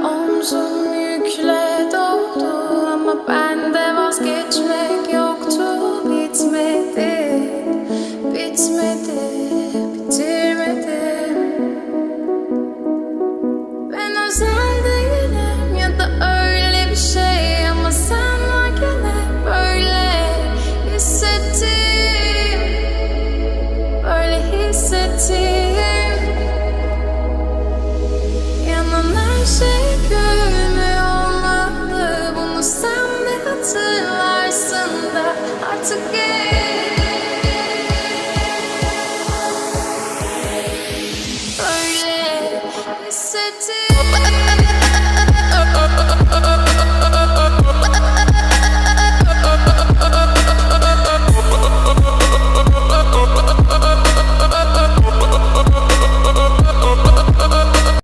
Omzum yükle doldu ama bende vazgeçmek yoktu. Bitmedi, bitmedi, bitirmedim. Ben özel değilim ya da öyle bir şey, ama sen varken hep böyle hissettim, böyle hissettim. Yanan her şey görünmüyor olmalı, bunu sen de hatırlarsın da artık böyle hissettim.